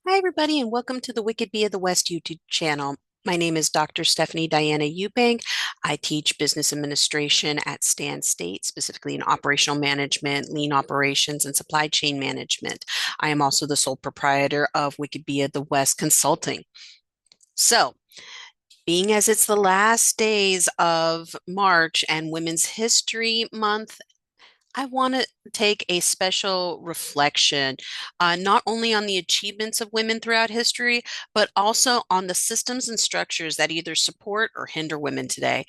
Hi, everybody, and welcome to the Wicked Bee of the West YouTube channel. My name is Dr. Stephanie Diana Eubank. I teach business administration at Stan State, specifically in operational management, lean operations, and supply chain management. I am also the sole proprietor of Wicked Bee of the West Consulting. So, being as it's the last days of March and Women's History Month, I want to take a special reflection, not only on the achievements of women throughout history, but also on the systems and structures that either support or hinder women today.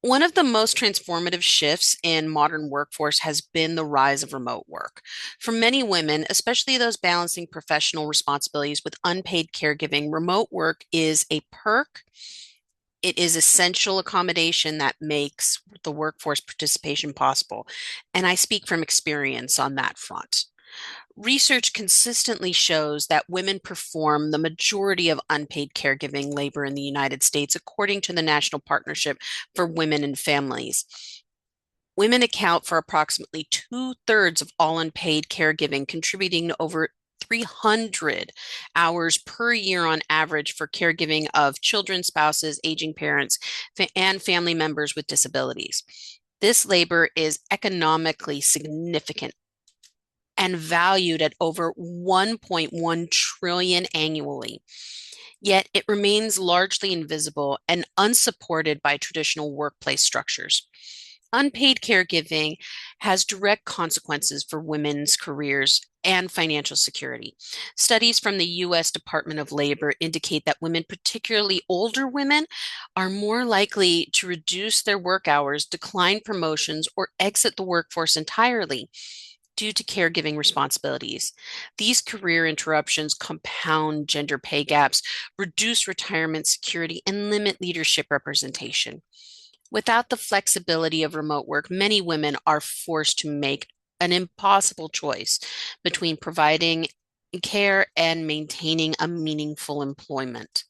One of the most transformative shifts in modern workforce has been the rise of remote work. For many women, especially those balancing professional responsibilities with unpaid caregiving, remote work is a perk. It is essential accommodation that makes the workforce participation possible. And I speak from experience on that front. Research consistently shows that women perform the majority of unpaid caregiving labor in the United States, according to the National Partnership for Women and Families. Women account for approximately two-thirds of all unpaid caregiving, contributing to over 300 hours per year on average for caregiving of children, spouses, aging parents, and family members with disabilities. This labor is economically significant and valued at over 1.1 trillion annually. Yet it remains largely invisible and unsupported by traditional workplace structures. Unpaid caregiving has direct consequences for women's careers and financial security. Studies from the U.S. Department of Labor indicate that women, particularly older women, are more likely to reduce their work hours, decline promotions, or exit the workforce entirely due to caregiving responsibilities. These career interruptions compound gender pay gaps, reduce retirement security, and limit leadership representation. Without the flexibility of remote work, many women are forced to make an impossible choice between providing care and maintaining a meaningful employment.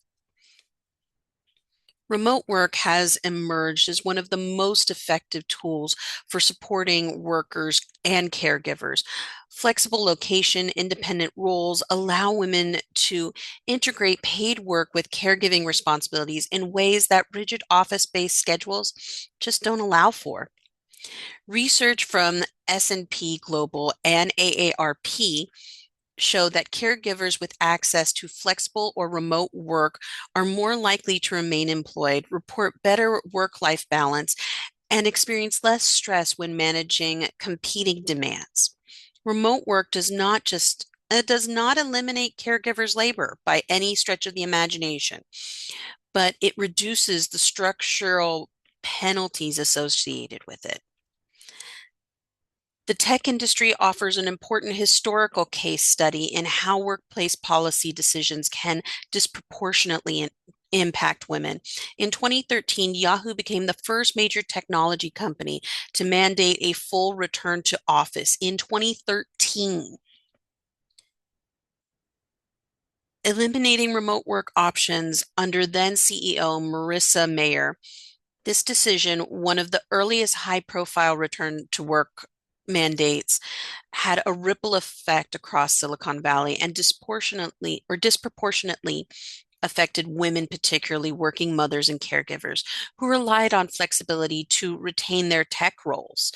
Remote work has emerged as one of the most effective tools for supporting workers and caregivers. Flexible location, independent roles allow women to integrate paid work with caregiving responsibilities in ways that rigid office-based schedules just don't allow for. Research from S&P Global and AARP show that caregivers with access to flexible or remote work are more likely to remain employed, report better work-life balance, and experience less stress when managing competing demands. Remote work does not just it does not eliminate caregivers' labor by any stretch of the imagination, but it reduces the structural penalties associated with it. The tech industry offers an important historical case study in how workplace policy decisions can disproportionately impact women. In 2013, Yahoo became the first major technology company to mandate a full return to office in 2013, eliminating remote work options under then CEO Marissa Mayer. This decision, one of the earliest high-profile return to work mandates, had a ripple effect across Silicon Valley and disproportionately affected women, particularly working mothers and caregivers, who relied on flexibility to retain their tech roles.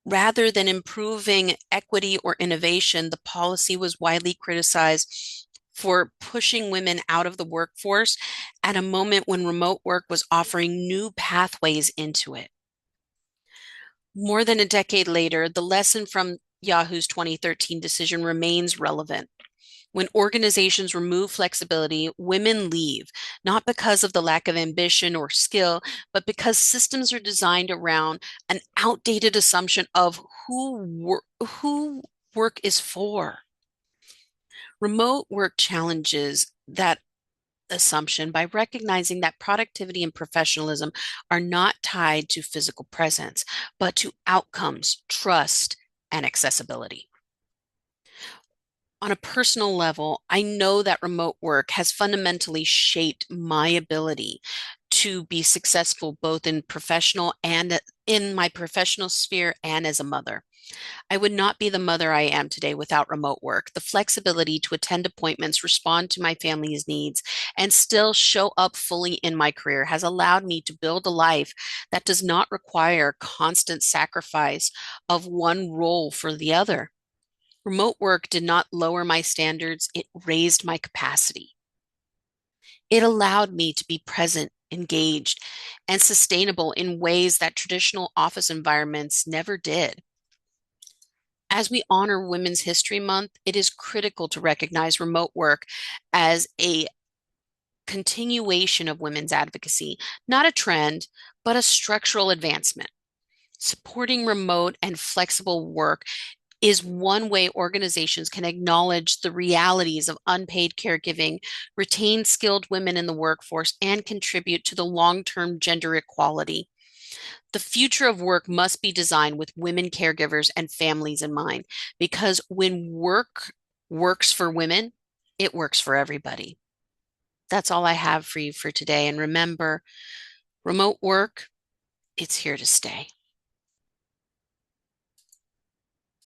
Rather than improving equity or innovation, the policy was widely criticized for pushing women out of the workforce at a moment when remote work was offering new pathways into it. More than a decade later, the lesson from Yahoo's 2013 decision remains relevant. When organizations remove flexibility, women leave, not because of the lack of ambition or skill, but because systems are designed around an outdated assumption of who work is for. Remote work challenges that assumption by recognizing that productivity and professionalism are not tied to physical presence, but to outcomes, trust, and accessibility. On a personal level, I know that remote work has fundamentally shaped my ability to be successful both in professional and in my professional sphere and as a mother. I would not be the mother I am today without remote work. The flexibility to attend appointments, respond to my family's needs, and still show up fully in my career has allowed me to build a life that does not require constant sacrifice of one role for the other. Remote work did not lower my standards, it raised my capacity. It allowed me to be present, engaged, and sustainable in ways that traditional office environments never did. As we honor Women's History Month, it is critical to recognize remote work as a continuation of women's advocacy, not a trend, but a structural advancement. Supporting remote and flexible work is one way organizations can acknowledge the realities of unpaid caregiving, retain skilled women in the workforce, and contribute to the long-term gender equality. The future of work must be designed with women caregivers and families in mind, because when work works for women, it works for everybody. That's all I have for you for today. And remember, remote work, it's here to stay.